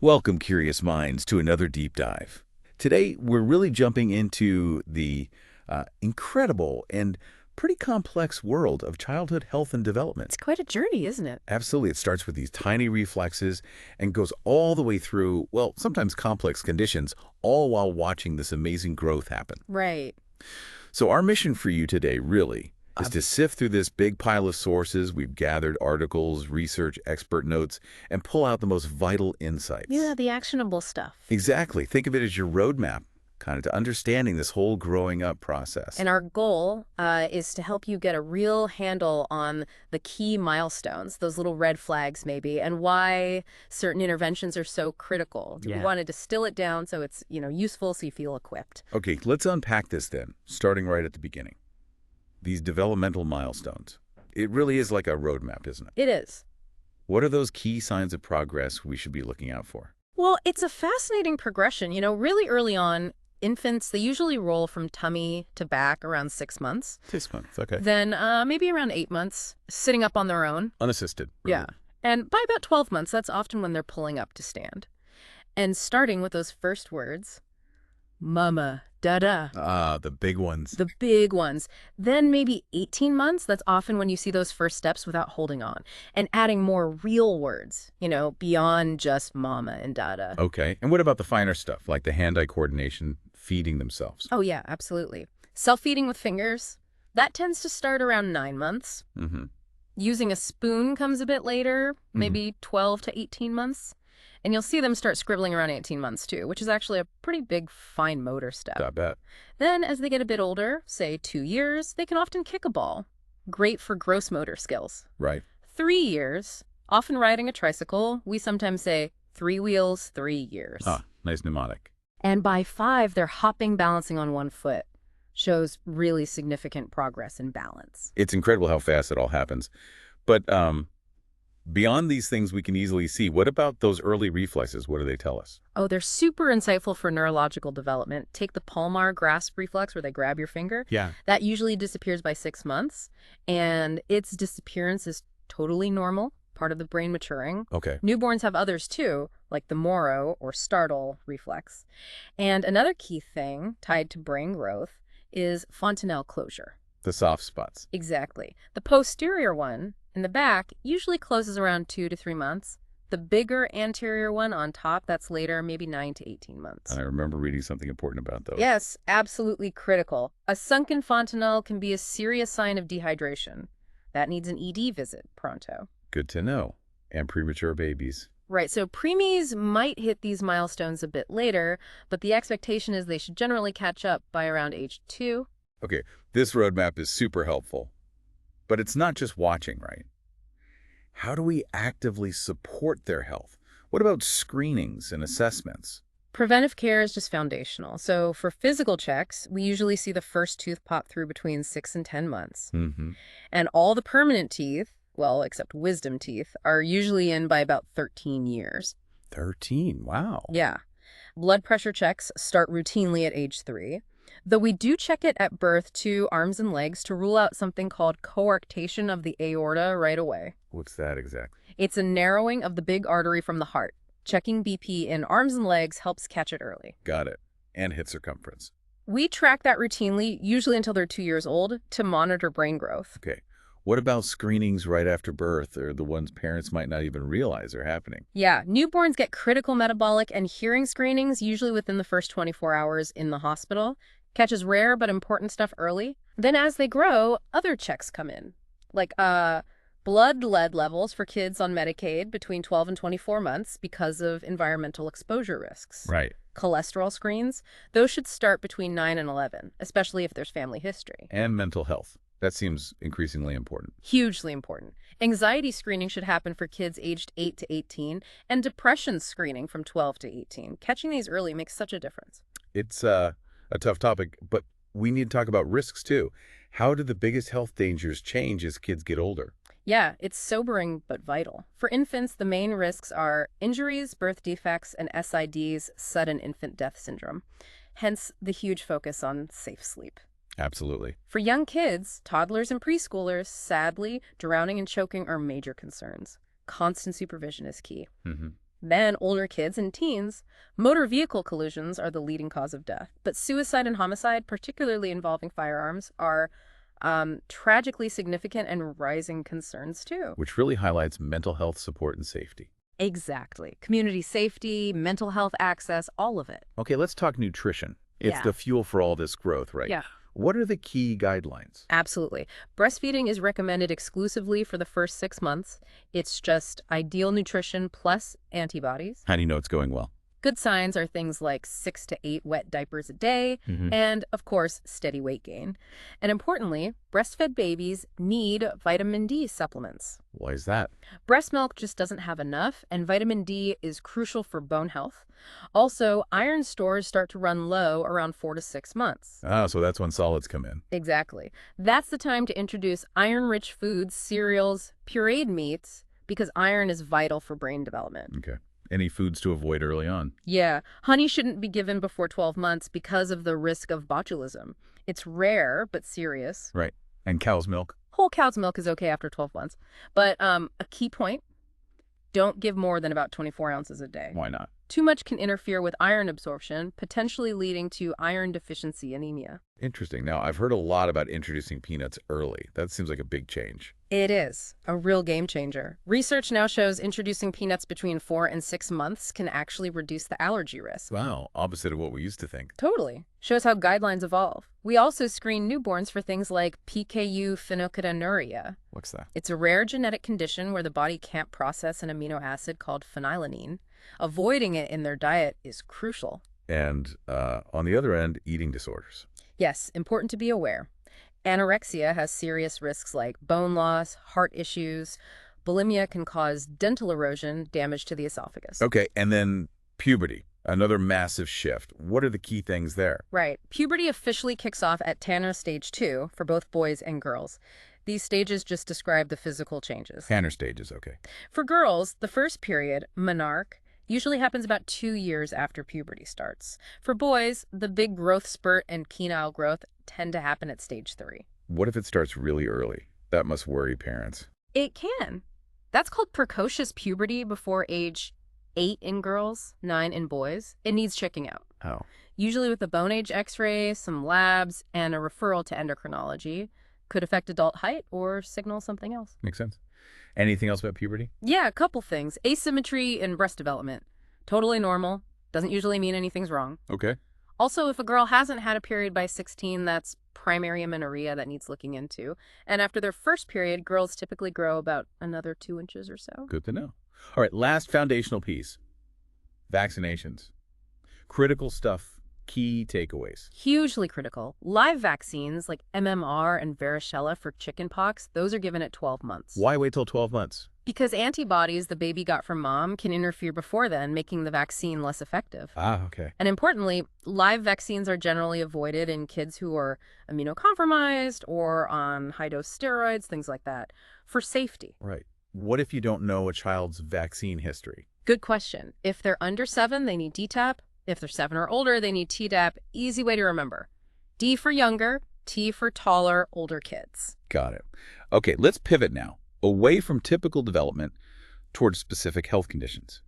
Welcome, curious minds, to another deep dive. Today, we're really jumping into the incredible and pretty complex world of childhood health and development. It's quite a journey, isn't it? Absolutely, it starts with these tiny reflexes and goes all the way through, well, sometimes complex conditions, all while watching this amazing growth happen. Right. So our mission for you today, really, is to sift through this big pile of sources. We've gathered articles, research, expert notes, and pull out the most vital insights. Yeah, the actionable stuff. Exactly. Think of it as your roadmap, kind of to understanding this whole growing up process. And our goal is to help you get a real handle on the key milestones, those little red flags maybe, and why certain interventions are so critical. We want to distill it down so it's, useful so you feel equipped. Okay, let's unpack this then, starting right at the beginning. These developmental milestones. It really is like a roadmap, isn't it? It is. What are those key signs of progress we should be looking out for? Well, it's a fascinating progression. Really early on, infants, they usually roll from tummy to back around 6 months. 6 months, okay. Then maybe around 8 months, sitting up on their own. Unassisted. Really. Yeah. And by about 12 months, that's often when they're pulling up to stand. And starting with those first words, mama, dada. The big ones. The big ones. Then maybe 18 months, that's often when you see those first steps without holding on. And adding more real words, beyond just mama and dada. Okay. And what about the finer stuff, like the hand-eye coordination, feeding themselves? Oh, yeah, absolutely. Self-feeding with fingers, that tends to start around 9 months. Mm-hmm. Using a spoon comes a bit later, maybe 12 to 18 months. And you'll see them start scribbling around 18 months too, which is actually a pretty big fine motor step. I bet. Then as they get a bit older, say 2 years, they can often kick a ball. Great for gross motor skills. Right. 3 years, often riding a tricycle, we sometimes say 3 wheels, 3 years. Ah, nice mnemonic. And by 5, they're hopping, balancing on one foot. Shows really significant progress in balance. It's incredible how fast it all happens. But beyond these things we can easily see, what about those early reflexes? What do they tell us? Oh, they're super insightful for neurological development. Take the palmar grasp reflex where they grab your finger. Yeah. That usually disappears by 6 months, and its disappearance is totally normal, part of the brain maturing. Okay. Newborns have others too, like the Moro or startle reflex. And another key thing tied to brain growth is fontanelle closure. The soft spots. Exactly. The posterior one in the back usually closes around 2 to 3 months. The bigger anterior one on top, that's later, maybe 9 to 18 months. I remember reading something important about those. Yes, absolutely critical. A sunken fontanelle can be a serious sign of dehydration. That needs an ED visit pronto. Good to know. And premature babies. Right, so preemies might hit these milestones a bit later, but the expectation is they should generally catch up by around age 2. Okay, this roadmap is super helpful. But it's not just watching, right? How do we actively support their health? What about screenings and assessments? Preventive care is just foundational. So for physical checks, we usually see the first tooth pop through between 6 and 10 months. Mm-hmm. And all the permanent teeth, well, except wisdom teeth, are usually in by about 13 years. 13, wow. Yeah. Blood pressure checks start routinely at age 3. Though we do check it at birth to arms and legs to rule out something called coarctation of the aorta right away. What's that exactly? It's a narrowing of the big artery from the heart. Checking BP in arms and legs helps catch it early. Got it. And hip circumference. We track that routinely, usually until they're 2 years old, to monitor brain growth. Okay. What about screenings right after birth, or the ones parents might not even realize are happening? Yeah, newborns get critical metabolic and hearing screenings usually within the first 24 hours in the hospital. Catches rare but important stuff early. Then as they grow, other checks come in, like blood lead levels for kids on Medicaid between 12 and 24 months because of environmental exposure risks. Right. Cholesterol screens, those should start between 9 and 11, especially if there's family history. And mental health. That seems increasingly important. Hugely important. Anxiety screening should happen for kids aged 8 to 18, and depression screening from 12 to 18. Catching these early makes such a difference. It's a tough topic, but we need to talk about risks too. How do the biggest health dangers change as kids get older? Yeah, it's sobering but vital. For infants, the main risks are injuries, birth defects, and SIDs, sudden infant death syndrome. Hence, the huge focus on safe sleep. Absolutely. For young kids, toddlers and preschoolers, sadly, drowning and choking are major concerns. Constant supervision is key. Mm-hmm. Then older kids and teens. Motor vehicle collisions are the leading cause of death. But suicide and homicide, particularly involving firearms, are tragically significant and rising concerns too. Which really highlights mental health support and safety. Exactly. Community safety, mental health access, all of it. Okay, let's talk nutrition. It's Yeah. the fuel for all this growth, right? Yeah. What are the key guidelines? Absolutely. Breastfeeding is recommended exclusively for the first 6 months. It's just ideal nutrition plus antibodies. How do you know it's going well? Good signs are things like 6 to 8 wet diapers a day and, of course, steady weight gain. And importantly, breastfed babies need vitamin D supplements. Why is that? Breast milk just doesn't have enough, and vitamin D is crucial for bone health. Also, iron stores start to run low around 4 to 6 months. Ah, so that's when solids come in. Exactly. That's the time to introduce iron-rich foods, cereals, pureed meats, because iron is vital for brain development. Okay. Any foods to avoid early on? Yeah, honey shouldn't be given before 12 months because of the risk of botulism. It's rare, but serious. Right. And cow's milk? Whole cow's milk is okay after 12 months. But a key point, don't give more than about 24 ounces a day. Why not? Too much can interfere with iron absorption, potentially leading to iron deficiency anemia. Interesting. Now, I've heard a lot about introducing peanuts early. That seems like a big change. It is a real game changer. Research now shows introducing peanuts between 4 and 6 months can actually reduce the allergy risk. Wow, opposite of what we used to think. Totally. Shows how guidelines evolve. We also screen newborns for things like PKU phenylketonuria. What's that? It's a rare genetic condition where the body can't process an amino acid called phenylalanine. Avoiding it in their diet is crucial. And on the other end, eating disorders. Yes, important to be aware. Anorexia has serious risks like bone loss, heart issues. Bulimia can cause dental erosion, damage to the esophagus. Okay, and then puberty, another massive shift. What are the key things there? Right. Puberty officially kicks off at Tanner stage 2 for both boys and girls. These stages just describe the physical changes. Tanner stages, okay. For girls, the first period, menarche, usually happens about 2 years after puberty starts. For boys, the big growth spurt and penile growth tend to happen at stage 3. What if it starts really early? That must worry parents. It can. That's called precocious puberty before age 8 in girls, 9 in boys. It needs checking out. Oh. Usually with a bone age x-ray, some labs, and a referral to endocrinology. Could affect adult height or signal something else. Makes sense. Anything else about puberty? Yeah, a couple things. Asymmetry in breast development. Totally normal. Doesn't usually mean anything's wrong. Okay. Also, if a girl hasn't had a period by 16, that's primary amenorrhea that needs looking into. And after their first period, girls typically grow about another 2 inches or so. Good to know. All right, last foundational piece. Vaccinations. Critical stuff. Key takeaways. Hugely critical. Live vaccines like MMR and varicella for chickenpox, those are given at 12 months. Why wait till 12 months? Because antibodies the baby got from mom can interfere before then, making the vaccine less effective. Ah, okay. And importantly, live vaccines are generally avoided in kids who are immunocompromised or on high-dose steroids, things like that, for safety. Right. What if you don't know a child's vaccine history? Good question. If they're under 7, they need DTaP. If they're 7 or older, they need Tdap. Easy way to remember. D for younger, T for taller, older kids. Got it. Okay, let's pivot now, away from typical development towards specific health conditions.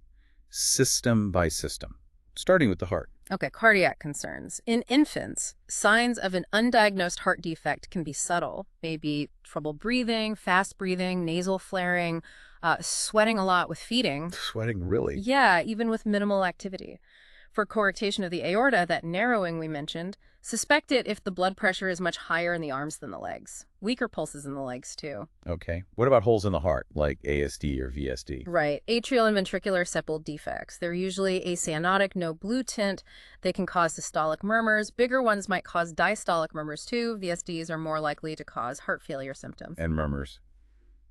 System by system, starting with the heart. Okay, cardiac concerns. In infants, signs of an undiagnosed heart defect can be subtle. Maybe trouble breathing, fast breathing, nasal flaring, sweating a lot with feeding. Sweating, really? Yeah, even with minimal activity. For coarctation of the aorta, that narrowing we mentioned, suspect it if the blood pressure is much higher in the arms than the legs. Weaker pulses in the legs, too. Okay. What about holes in the heart, like ASD or VSD? Right. Atrial and ventricular sepal defects. They're usually acyanotic, no blue tint. They can cause systolic murmurs. Bigger ones might cause diastolic murmurs, too. VSDs are more likely to cause heart failure symptoms. And murmurs.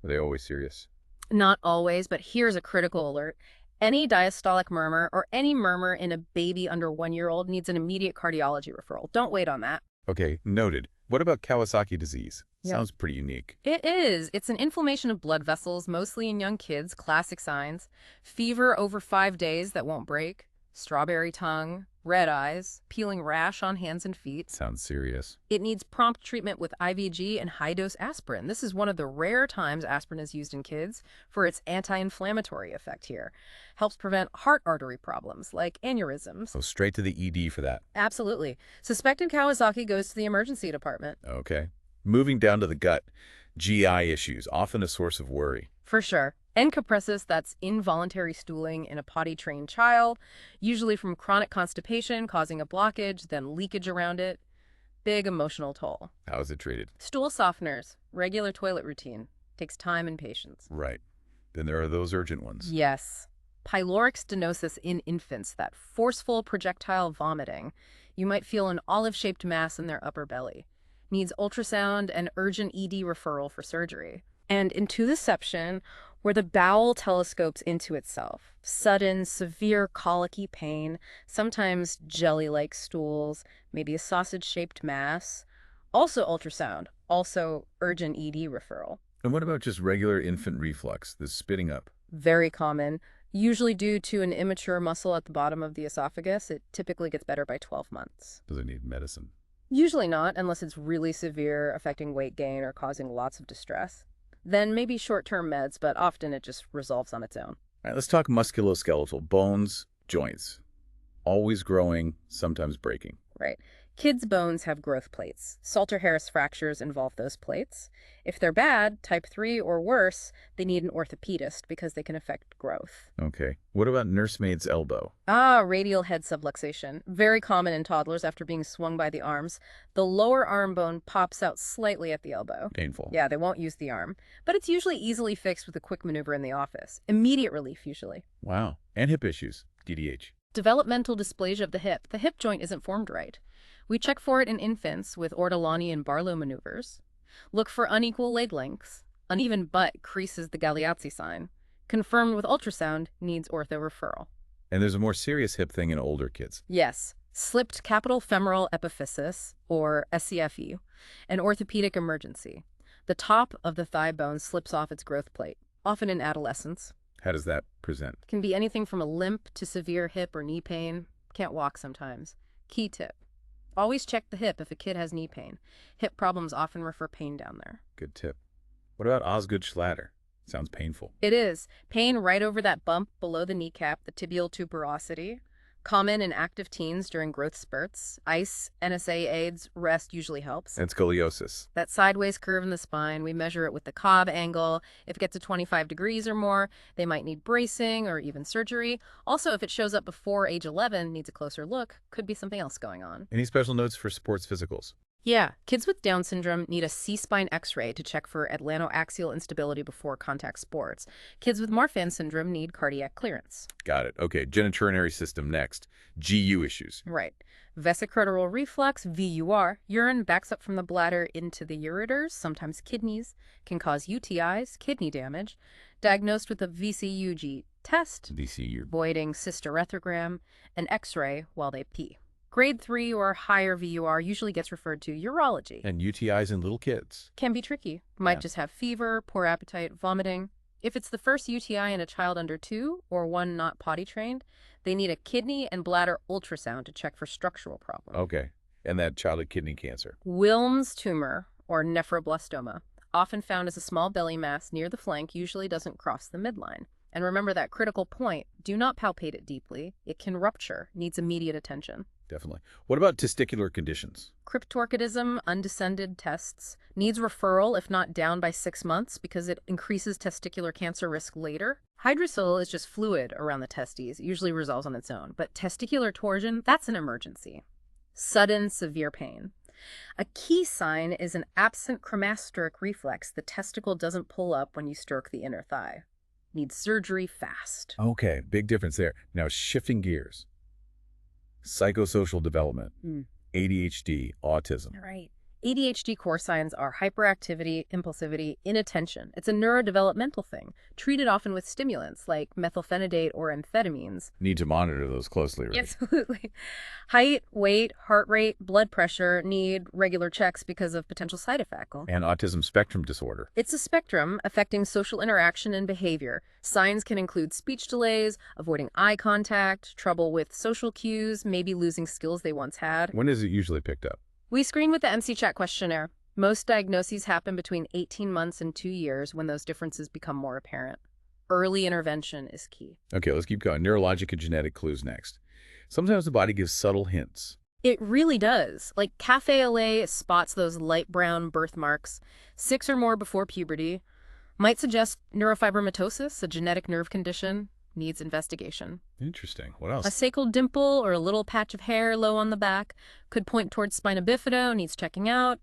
Are they always serious? Not always, but here's a critical alert. Any diastolic murmur or any murmur in a baby under 1-year-old needs an immediate cardiology referral. Don't wait on that. Okay, noted. What about Kawasaki disease? Yeah. Sounds pretty unique. It is. It's an inflammation of blood vessels, mostly in young kids, classic signs. Fever over 5 days that won't break. Strawberry tongue. red eyes, peeling rash on hands and feet. Sounds serious. It needs prompt treatment with IVG and high-dose aspirin. This is one of the rare times aspirin is used in kids for its anti-inflammatory effect here. Helps prevent heart artery problems like aneurysms. So straight to the ED for that. Absolutely. Suspected Kawasaki goes to the emergency department. Okay. Moving down to the gut, GI issues, often a source of worry. For sure. Encopresis, that's involuntary stooling in a potty-trained child, usually from chronic constipation causing a blockage, then leakage around it. Big emotional toll. How is it treated? Stool softeners, regular toilet routine. Takes time and patience. Right. Then there are those urgent ones. Yes. Pyloric stenosis in infants, that forceful projectile vomiting. You might feel an olive-shaped mass in their upper belly. Needs ultrasound and urgent ED referral for surgery. And intuiception, where the bowel telescopes into itself. Sudden, severe colicky pain, sometimes jelly-like stools, maybe a sausage-shaped mass. Also ultrasound, also urgent ED referral. And what about just regular infant reflux, the spitting up? Very common, usually due to an immature muscle at the bottom of the esophagus. It typically gets better by 12 months. Does it need medicine? Usually not, unless it's really severe, affecting weight gain or causing lots of distress. Then maybe short-term meds, but often it just resolves on its own. All right, let's talk musculoskeletal, bones, joints. Always growing, sometimes breaking. Right. Kids' bones have growth plates. Salter-Harris fractures involve those plates. If they're bad, type 3 or worse, they need an orthopedist because they can affect growth. Okay. What about nursemaid's elbow? Radial head subluxation. Very common in toddlers after being swung by the arms. The lower arm bone pops out slightly at the elbow. Painful. Yeah, they won't use the arm. But it's usually easily fixed with a quick maneuver in the office. Immediate relief, usually. Wow. And hip issues, DDH. Developmental dysplasia of the hip. The hip joint isn't formed right. We check for it in infants with Ortolani and Barlow maneuvers. Look for unequal leg lengths. Uneven butt creases the Galeazzi sign. Confirmed with ultrasound, needs ortho referral. And there's a more serious hip thing in older kids. Yes, slipped capital femoral epiphysis, or SCFE, an orthopedic emergency. The top of the thigh bone slips off its growth plate, often in adolescence. How does that present? Can be anything from a limp to severe hip or knee pain. Can't walk sometimes. Key tip. Always check the hip if a kid has knee pain. Hip problems often refer pain down there. Good tip. What about Osgood-Schlatter? Sounds painful. It is. Pain right over that bump below the kneecap, the tibial tuberosity. Common in active teens during growth spurts. ICE, NSA aids, rest usually helps. And scoliosis. That sideways curve in the spine, we measure it with the Cobb angle. If it gets to 25 degrees or more, they might need bracing or even surgery. Also, if it shows up before age 11, needs a closer look, could be something else going on. Any special notes for sports physicals? Yeah, kids with Down syndrome need a C-spine x-ray to check for atlantoaxial instability before contact sports. Kids with Marfan syndrome need cardiac clearance. Got it. Okay, genitourinary system next. GU issues. Right. Vesicrotal reflux, VUR, urine backs up from the bladder into the ureters, sometimes kidneys, can cause UTIs, kidney damage. Diagnosed with a VCUG test, VCU. voiding cystoretrogram, an x-ray while they pee. Grade 3 or higher VUR usually gets referred to urology. And UTIs in little kids. Can be tricky. Might just have fever, poor appetite, vomiting. If it's the first UTI in a child under 2 or one not potty trained, they need a kidney and bladder ultrasound to check for structural problems. Okay. And that childhood kidney cancer. Wilms tumor or nephroblastoma, often found as a small belly mass near the flank, usually doesn't cross the midline. And remember that critical point, do not palpate it deeply. It can rupture, needs immediate attention. Definitely. What about testicular conditions? Cryptorchidism, undescended tests, needs referral if not down by 6 months because it increases testicular cancer risk later. Hydrocele is just fluid around the testes, usually resolves on its own, but testicular torsion, that's an emergency. Sudden, severe pain. A key sign is an absent cremasteric reflex. The testicle doesn't pull up when you stroke the inner thigh. Needs surgery fast. Okay, big difference there. Now, shifting gears. Psychosocial development, ADHD, autism. Right. ADHD core signs are hyperactivity, impulsivity, inattention. It's a neurodevelopmental thing, treated often with stimulants like methylphenidate or amphetamines. Need to monitor those closely, right? Absolutely. Height, weight, heart rate, blood pressure need regular checks because of potential side effects. And autism spectrum disorder. It's a spectrum affecting social interaction and behavior. Signs can include speech delays, avoiding eye contact, trouble with social cues, maybe losing skills they once had. When is it usually picked up? We screen with the MC-Chat questionnaire. Most diagnoses happen between 18 months and 2 years when those differences become more apparent. Early intervention is key. Okay, let's keep going. Neurologic and genetic clues next. Sometimes the body gives subtle hints. It really does. Like cafe au lait spots those light brown birthmarks, 6 or more before puberty. Might suggest neurofibromatosis, a genetic nerve condition, needs investigation. Interesting. What A else? sacral dimple or a little patch of hair low on the back could point towards spina bifida, needs checking out.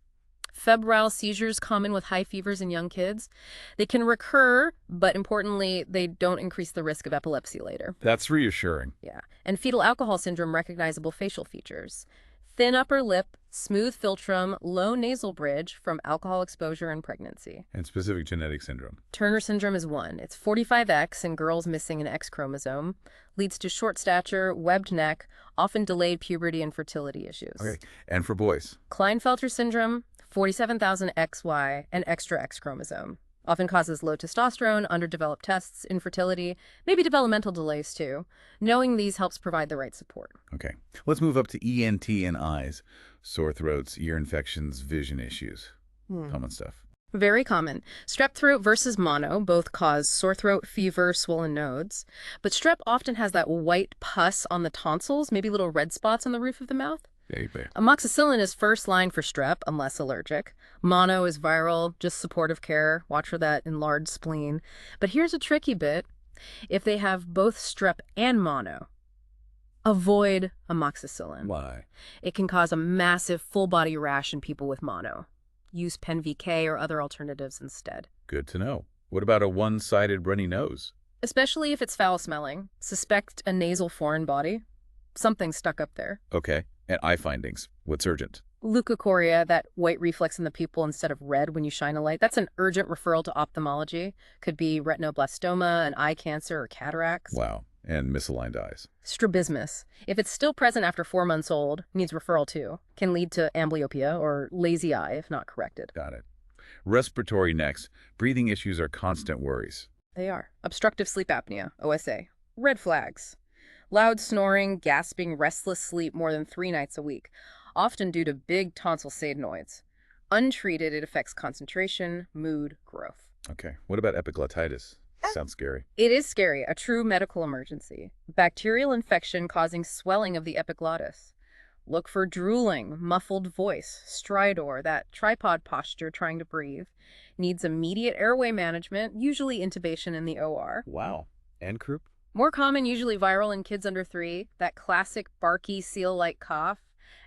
Febrile seizures common with high fevers in young kids. They can recur, but importantly, they don't increase the risk of epilepsy later. That's reassuring. Yeah. And fetal alcohol syndrome recognizable facial features. Thin upper lip, smooth philtrum, low nasal bridge from alcohol exposure and pregnancy. And specific genetic syndrome. Turner syndrome is one. It's 45X in girls missing an X chromosome. Leads to short stature, webbed neck, often delayed puberty and fertility issues. Okay. And for boys? Klinefelter syndrome, 47,000XY, and extra X chromosome. Often causes low testosterone, underdeveloped tests, infertility, maybe developmental delays too. Knowing these helps provide the right support. Okay. Let's move up to ENT and eyes. Sore throats, ear infections, vision issues. Common stuff. Very common. Strep throat versus mono both cause sore throat, fever, swollen nodes. But strep often has that white pus on the tonsils, maybe little red spots on the roof of the mouth. Amoxicillin is first line for strep, unless allergic. Mono is viral, just supportive care. Watch for that enlarged spleen. But here's a tricky bit. If they have both strep and mono, avoid amoxicillin. Why? It can cause a massive full-body rash in people with mono. Use PenVK or other alternatives instead. Good to know. What about a one-sided runny nose? Especially if it's foul-smelling. Suspect a nasal foreign body. Something stuck up there. Okay. And eye findings. What's urgent? Leukocoria, that white reflex in the pupil instead of red when you shine a light, that's an urgent referral to ophthalmology. Could be retinoblastoma, an eye cancer, or cataracts. Wow. And misaligned eyes. Strabismus. If it's still present after 4 months old, needs referral too. Can lead to amblyopia or lazy eye if not corrected. Got it. Respiratory next. Breathing issues are constant worries. They are. Obstructive sleep apnea, OSA. Red flags. Loud snoring, gasping, restless sleep more than 3 nights a week, often due to big tonsil adenoids. Untreated, it affects concentration, mood, growth. Okay. What about epiglottitis? Sounds scary. It is scary, a true medical emergency. Bacterial infection causing swelling of the epiglottis. Look for drooling, muffled voice, stridor, that tripod posture trying to breathe. Needs immediate airway management, usually intubation in the OR. Wow. And croup? More common, usually viral in kids under 3, that classic barky seal-like cough.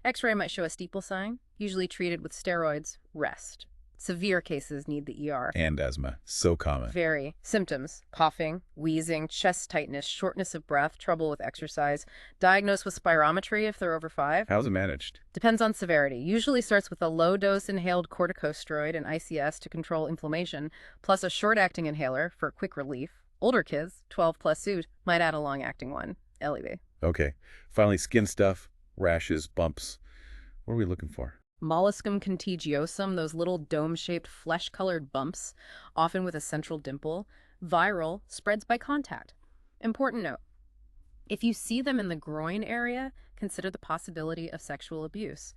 X-ray might show a steeple sign, usually treated with steroids. Rest. Severe cases need the ER. And asthma. So common. Very. Symptoms: coughing, wheezing, chest tightness, shortness of breath, trouble with exercise. Diagnosed with spirometry if they're over 5. How's it managed? Depends on severity. Usually starts with a low-dose inhaled corticosteroid and ICS to control inflammation, plus a short-acting inhaler for quick relief. Older kids, 12+ suit, might add a long-acting one, LEV. Okay. Finally, skin stuff, rashes, bumps. What are we looking for? Molluscum contagiosum, those little dome-shaped flesh-colored bumps, often with a central dimple. Viral, spreads by contact. Important note: if you see them in the groin area, consider the possibility of sexual abuse.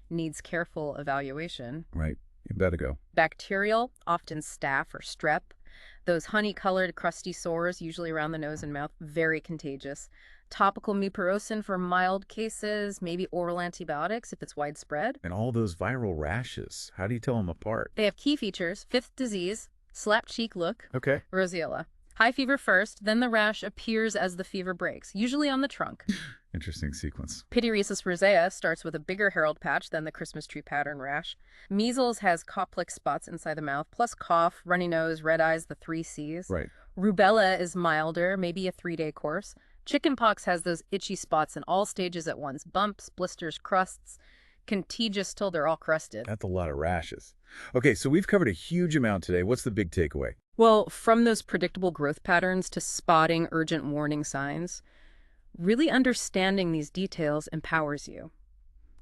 Needs careful evaluation. Right. You better go. Bacterial, often staph or strep. Those honey-colored, crusty sores, usually around the nose and mouth, very contagious. Topical mupirocin for mild cases, maybe oral antibiotics if it's widespread. And all those viral rashes. How do you tell them apart? They have key features: fifth disease, slap cheek look, Okay. roseola. High fever first, then the rash appears as the fever breaks, usually on the trunk. Interesting sequence. Pityriasis rosea starts with a bigger herald patch than the Christmas tree pattern rash. Measles has Koplik spots inside the mouth, plus cough, runny nose, red eyes, the 3 Cs. Right. Rubella is milder, maybe a 3-day course. Chickenpox has those itchy spots in all stages at once: bumps, blisters, crusts. contagious till they're all crusted. That's a lot of rashes. Okay, so we've covered a huge amount today. What's the big takeaway? Well, from those predictable growth patterns to spotting urgent warning signs, really understanding these details empowers you.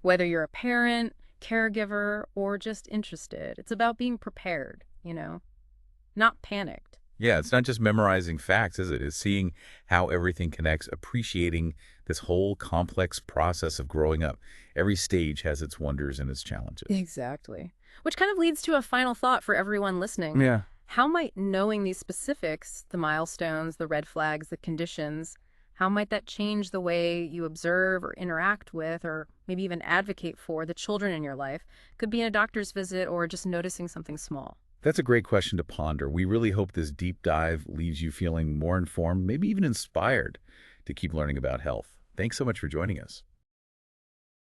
Whether you're a parent, caregiver, or just interested, it's about being prepared, not panicked. Yeah, it's not just memorizing facts, is it? It's seeing how everything connects, appreciating this whole complex process of growing up. Every stage has its wonders and its challenges. Exactly. Which kind of leads to a final thought for everyone listening. Yeah. How might knowing these specifics, the milestones, the red flags, the conditions, how might that change the way you observe or interact with or maybe even advocate for the children in your life? Could be in a doctor's visit or just noticing something small. That's a great question to ponder. We really hope this deep dive leaves you feeling more informed, maybe even inspired to keep learning about health. Thanks so much for joining us.